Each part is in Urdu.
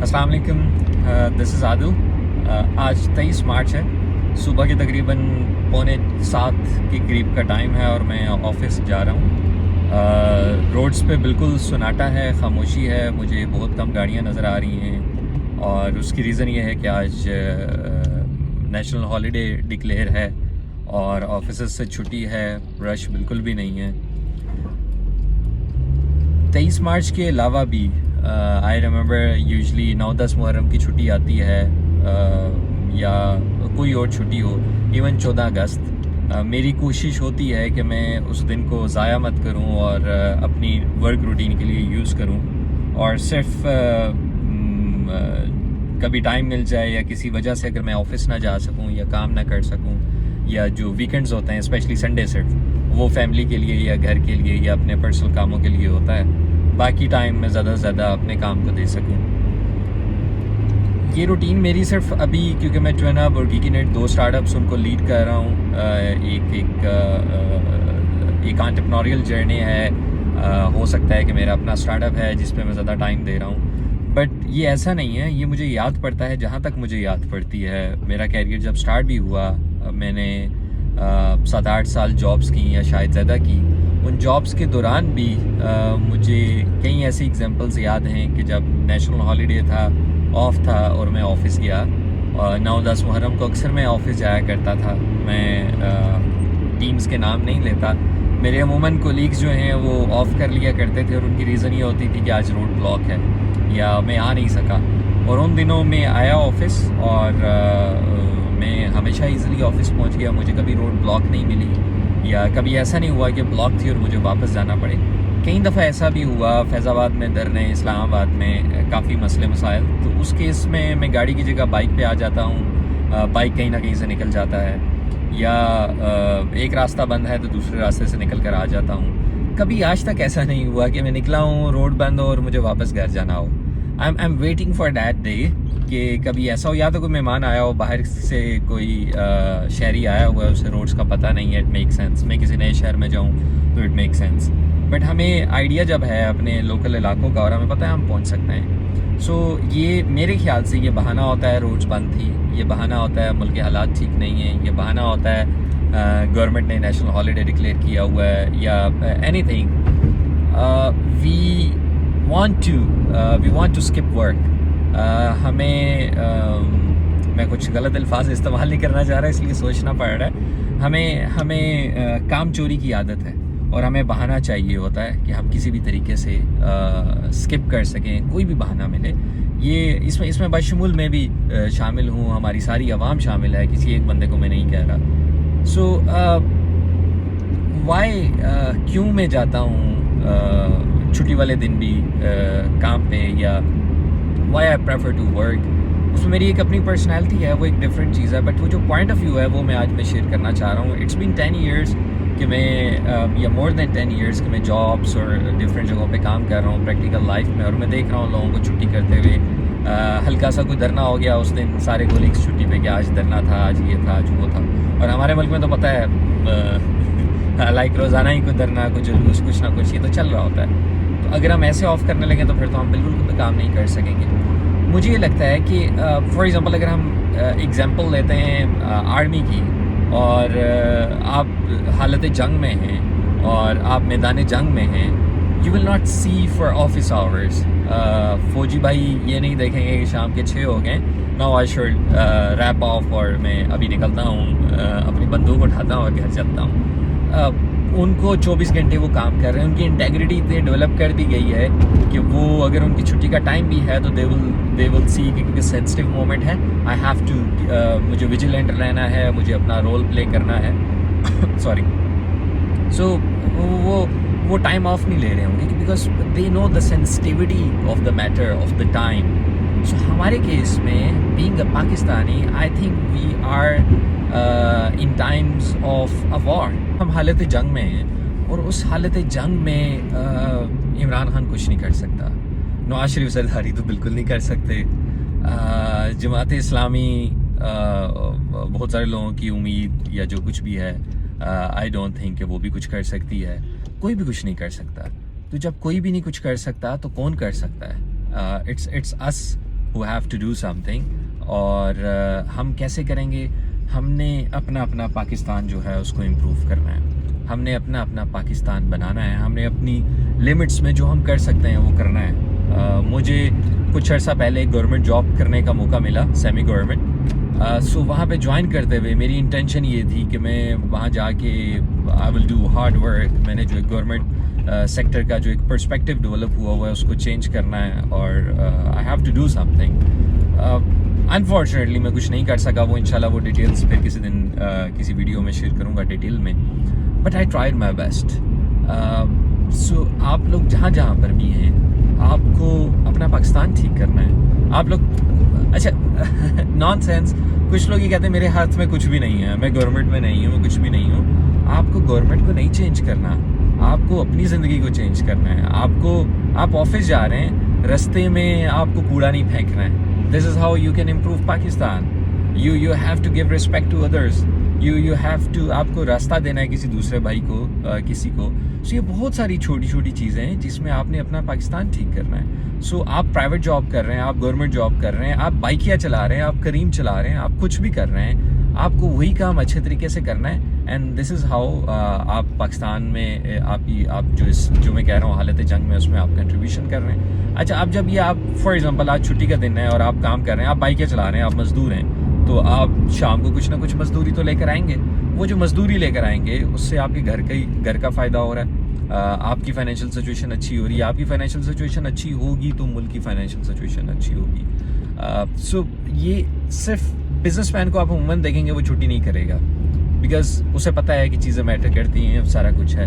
السلام علیکم. دس از عادل. آج 23 مارچ ہے. صبح کے تقریباً 6:45 کے قریب کا ٹائم ہے اور میں آفس جا رہا ہوں. روڈز پہ بالکل سناٹا ہے, خاموشی ہے. مجھے بہت کم گاڑیاں نظر آ رہی ہیں اور اس کی ریزن یہ ہے کہ آج نیشنل ہالیڈے ڈکلیئر ہے اور آفیسز سے چھٹی ہے. رش بالکل بھی نہیں ہے. 23 مارچ کے علاوہ بھی آئی ریمبر یوزلی 9-10 محرم کی چھٹی آتی ہے یا کوئی اور چھٹی ہو, ایون 14 اگست. میری کوشش ہوتی ہے کہ میں اس دن کو ضائع مت کروں اور اپنی ورک روٹین کے لیے یوز کروں, اور صرف کبھی ٹائم مل جائے یا کسی وجہ سے اگر میں آفس نہ جا سکوں یا کام نہ کر سکوں, یا جو ویکنڈز ہوتے ہیں اسپیشلی سنڈے صرف وہ فیملی کے لیے یا گھر کے لیے یا اپنے پرسنل کاموں کے لیے ہوتا ہے, باقی ٹائم میں زیادہ سے زیادہ اپنے کام کو دے سکوں. یہ روٹین میری صرف ابھی, کیونکہ میں ٹوین ہب اور گیکی نیٹ 2 اسٹارٹ اپس ان کو لیڈ کر رہا ہوں, ایک انٹرپرینوریل جرنی ہے. ہو سکتا ہے کہ میرا اپنا اسٹارٹ اپ ہے جس پہ میں زیادہ ٹائم دے رہا ہوں, بٹ یہ ایسا نہیں ہے. یہ مجھے یاد پڑتا ہے جہاں تک مجھے یاد پڑتی ہے. میرا کیریئر جب اسٹارٹ بھی ہوا, میں نے 7-8 سال جابس کی یا شاید زیادہ کی. ان جابس کے دوران بھی مجھے کئی ایسی ایگزامپلز یاد ہیں کہ جب نیشنل ہالیڈے تھا, آف تھا اور میں آفس گیا. 9-10 محرم کو اکثر میں آفس جایا کرتا تھا. میں ٹیمز کے نام نہیں لیتا. میرے عموماً کولیگز جو ہیں وہ آف کر لیا کرتے تھے اور ان کی ریزن یہ ہوتی تھی کہ آج روڈ بلاک ہے یا میں آ نہیں سکا. اور ان دنوں میں آیا آفس اور میں ہمیشہ ایزیلی آفس پہنچ گیا. مجھے کبھی روڈ بلاک نہیں ملی یا کبھی ایسا نہیں ہوا کہ بلاک تھی اور مجھے واپس جانا پڑے. کئی دفعہ ایسا بھی ہوا, فیض آباد میں دھرنے, اسلام آباد میں کافی مسئلے مسائل, تو اس کیس میں گاڑی کی جگہ بائک پہ آ جاتا ہوں. بائک کہیں نہ کہیں سے نکل جاتا ہے, یا ایک راستہ بند ہے تو دوسرے راستے سے نکل کر آ جاتا ہوں. کبھی آج تک ایسا نہیں ہوا کہ میں نکلا ہوں, روڈ بند ہو اور مجھے واپس گھر جانا ہو. I am waiting for that day کہ کبھی ایسا ہو, یا تو کوئی مہمان آیا ہو باہر سے, کوئی شہری آیا ہوا ہے, اسے روڈز کا پتہ نہیں ہے, اٹ میک سینس. میں کسی نئے شہر میں جاؤں تو اٹ میک سینس, بٹ ہمیں آئیڈیا جب ہے اپنے لوکل علاقوں کا اور ہمیں پتہ ہے ہم پہنچ سکتے ہیں. سو یہ میرے خیال سے یہ بہانہ ہوتا ہے روڈز بند تھی, یہ بہانہ ہوتا ہے ملک کے حالات ٹھیک نہیں ہیں, یہ بہانہ ہوتا ہے گورنمنٹ نے نیشنل ہالیڈے ڈکلیئر کیا ہوا ہے, یا anything. We want to skip work. ہمیں میں کچھ غلط الفاظ استعمال نہیں کرنا چاہ رہا, اس لیے سوچنا پڑ رہا ہے. ہمیں کام چوری کی عادت ہے اور ہمیں بہانہ چاہیے ہوتا ہے کہ ہم کسی بھی طریقے سے اسکپ کر سکیں, کوئی بھی بہانہ ملے. یہ اس میں بشمول میں بھی شامل ہوں, ہماری ساری عوام شامل ہے, کسی ایک بندے کو میں نہیں کہہ رہا. سو کیوں میں جاتا ہوں چھٹی والے دن بھی کام پہ, یا why I prefer to work, اس میں میری ایک اپنی پرسنالٹی ہے, وہ ایک ڈفرینٹ چیز ہے. بٹ وہ جو پوائنٹ آف ویو ہے وہ میں آج میں شیئر کرنا چاہ رہا ہوں. اٹس بین 10 ایئرس کہ میں, یا مور دین 10 ایئرس کہ میں جابس اور ڈفرینٹ جگہوں پہ کام کر رہا ہوں پریکٹیکل لائف میں, اور میں دیکھ رہا ہوں لوگوں کو چھٹی کرتے ہوئے. ہلکا سا کوئی دھرنا ہو گیا اس دن, سارے کولیگس چھٹی پہ کہ آج دھرنا تھا, آج یہ تھا, آج وہ تھا. اور ہمارے ملک میں تو پتہ ہے لائک روزانہ ہی کوئی دھرنا, کوئی جلوس, کچھ نہ کچھ, یہ تو چل رہا ہوتا ہے. تو اگر ہم ایسے آف کرنے لگیں تو پھر تو ہم بالکل کوئی کام نہیں کر سکیں گے. مجھے یہ لگتا ہے کہ فار ایگزامپل اگر ہم ایگزامپل لیتے ہیں آرمی کی, اور آپ حالت جنگ میں ہیں اور آپ میدان جنگ میں ہیں, you will not see for office hours. فوجی بھائی یہ نہیں دیکھیں گے کہ شام کے 6 ہو گئے, now I should wrap off اور میں ابھی نکلتا ہوں, اپنی بندوق اٹھاتا ہوں اور گھر چلتا ہوں. ان کو 24 گھنٹے وہ کام کر رہے ہیں. ان کی انٹیگریٹی اتنی ڈیولپ کر دی گئی ہے کہ وہ اگر ان کی چھٹی کا ٹائم بھی ہے تو دے ول سی کہ کیونکہ سینسٹیو مومنٹ ہے, آئی ہیو ٹو, مجھے ویجیلنٹ رہنا ہے, مجھے اپنا رول پلے کرنا ہے. سوری. سو وہ ٹائم آف نہیں لے رہے ہوں گے because they know the sensitivity of the matter of the time. So ہمارے کیس میں being a Pakistani, I think we are in times of a war. ہم حالت جنگ میں ہیں اور اس حالت جنگ میں عمران خان کچھ نہیں کر سکتا, نواز شریف سرداری تو بالکل نہیں کر سکتے, جماعت اسلامی بہت سارے لوگوں کی امید یا جو کچھ بھی ہے, آئی ڈونٹ تھنک کہ وہ بھی کچھ کر سکتی ہے. کوئی بھی کچھ نہیں کر سکتا. تو جب کوئی بھی نہیں کچھ کر سکتا تو کون کر سکتا ہے؟ It's us who have to do something. اور ہم کیسے کریں گے؟ ہم نے اپنا پاکستان جو ہے اس کو امپروو کرنا ہے. ہم نے اپنا پاکستان بنانا ہے. ہم نے اپنی لمٹس میں جو ہم کر سکتے ہیں وہ کرنا ہے. مجھے کچھ عرصہ پہلے گورنمنٹ جاب کرنے کا موقع ملا, سیمی گورنمنٹ. سو وہاں پہ جوائن کرتے ہوئے میری انٹینشن یہ تھی کہ میں وہاں جا کے آئی ول ڈو ہارڈ ورک. میں نے جو ایک گورنمنٹ سیکٹر کا جو ایک پرسپیکٹیو ڈیولپ ہوا ہے اس کو چینج کرنا ہے, اور I have to do something. Unfortunately میں کچھ نہیں کر سکا. وہ انشاءاللہ وہ ڈیٹیلز پھر کسی دن کسی ویڈیو میں شیئر کروں گا ڈیٹیل میں. But I tried my best. So آپ لوگ جہاں جہاں پر بھی ہیں, آپ کو اپنا پاکستان ٹھیک کرنا ہے. آپ لوگ اچھا نان سینس, کچھ لوگ یہ کہتے ہیں میرے ہاتھ میں کچھ بھی نہیں ہے, میں گورنمنٹ میں نہیں ہوں, میں کچھ بھی نہیں ہوں. آپ کو گورنمنٹ کو نہیں چینج کرنا, آپ کو اپنی زندگی کو چینج کرنا ہے. آپ آفس جا رہے ہیں, رستے میں آپ کو کوڑا نہیں پھینکنا ہے. This is how you can improve Pakistan. You have to give respect to others. You have to, آپ کو راستہ دینا ہے کسی دوسرے بھائی کو, کسی کو. سو یہ بہت ساری چھوٹی چھوٹی چیزیں ہیں جس میں آپ نے اپنا پاکستان ٹھیک کرنا ہے. سو آپ پرائیویٹ جاب کر رہے ہیں, آپ گورنمنٹ جاب کر رہے ہیں, آپ بائکیاں چلا رہے ہیں, آپ کریم چلا رہے ہیں, آپ کچھ بھی کر رہے ہیں, آپ کو وہی کام اچھے طریقے سے کرنا ہے. اینڈ دس از ہاؤ آپ پاکستان میں آپ جو میں کہہ رہا ہوں حالت جنگ میں, اس میں آپ کنٹریبیوشن کر رہے ہیں. اچھا اب جب یہ آپ فار ایگزامپل آج چھٹی کا دن ہے اور آپ کام کر رہے ہیں, آپ بائکیں چلا رہے ہیں, آپ مزدور ہیں, تو آپ شام کو کچھ نہ کچھ مزدوری تو لے کر آئیں گے. وہ جو مزدوری لے کر آئیں گے اس سے آپ کے گھر کا فائدہ ہو رہا ہے, آپ کی فائنینشیل سچویشن اچھی ہو رہی ہے. آپ کی فائنینشیل سچویشن اچھی ہوگی تو ملک کی فائنینشیل سچویشن اچھی ہوگی. سو یہ صرف بزنس مین کو آپ عموماً دیکھیں گے وہ چھٹی نہیں کرے گا, بیکاز اسے پتہ ہے کہ چیزیں میٹر کرتی ہیں, سارا کچھ ہے.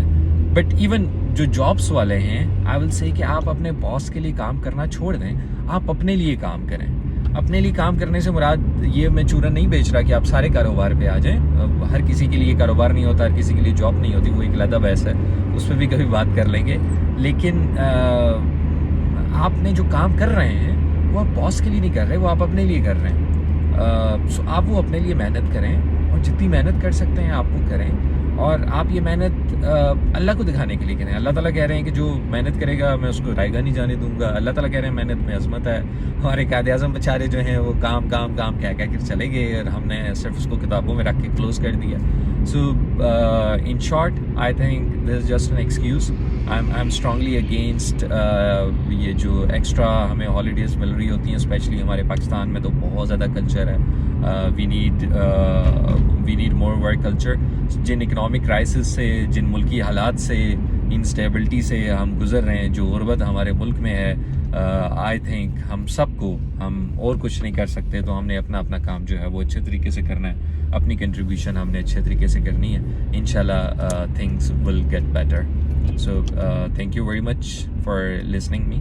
بٹ ایون جو جابس والے ہیں, آئی ول سے کہ آپ اپنے باس کے لیے کام کرنا چھوڑ دیں, آپ اپنے لیے کام کریں. اپنے لیے کام کرنے سے مراد یہ میں چورن نہیں بیچ رہا کہ آپ سارے کاروبار پہ آ جائیں. ہر کسی کے لیے کاروبار نہیں ہوتا, ہر کسی کے لیے جاب نہیں ہوتی, وہ ایک علیحدہ بحث ہے, اس پہ بھی کبھی بات کر لیں گے. لیکن آپ نے جو کام کر رہے ہیں وہ آپ باس کے لیے نہیں کر رہے, وہ آپ اپنے لیے کر رہے ہیں. سو آپ وہ اپنے لیے محنت کریں, اور جتنی محنت کر سکتے ہیں آپ وہ کریں. اور آپ یہ محنت اللہ کو دکھانے کے لیے کریں. اللہ تعالیٰ کہہ رہے ہیں کہ جو محنت کرے گا میں اس کو رائے گا نہیں جانے دوں گا. اللہ تعالیٰ کہہ رہے ہیں محنت میں عظمت ہے. ہمارے قائد اعظم بیچارے جو ہیں وہ کام کہہ کر چلے گئے, اور ہم نے صرف اس کو کتابوں میں رکھ کے کلوز کر دیا. So in short I think this is just an excuse. I am strongly against یہ جو ایکسٹرا ہمیں ہالیڈیز مل رہی ہوتی ہیں, اسپیشلی ہمارے پاکستان میں تو بہت زیادہ کلچر ہے. We need more work culture. جن اکنامک کرائسس سے, جن ملکی حالات سے, انسٹیبلٹی سے ہم گزر رہے ہیں, جو غربت ہمارے ملک میں ہے, آئی تھنک ہم سب کو, ہم اور کچھ نہیں کر سکتے, تو ہم نے اپنا کام جو ہے وہ اچھے طریقے سے کرنا ہے. اپنی کنٹریبیوشن ہم نے اچھے طریقے سے کرنی ہے. انشاءاللہ things will get better. So thank you very much for listening me.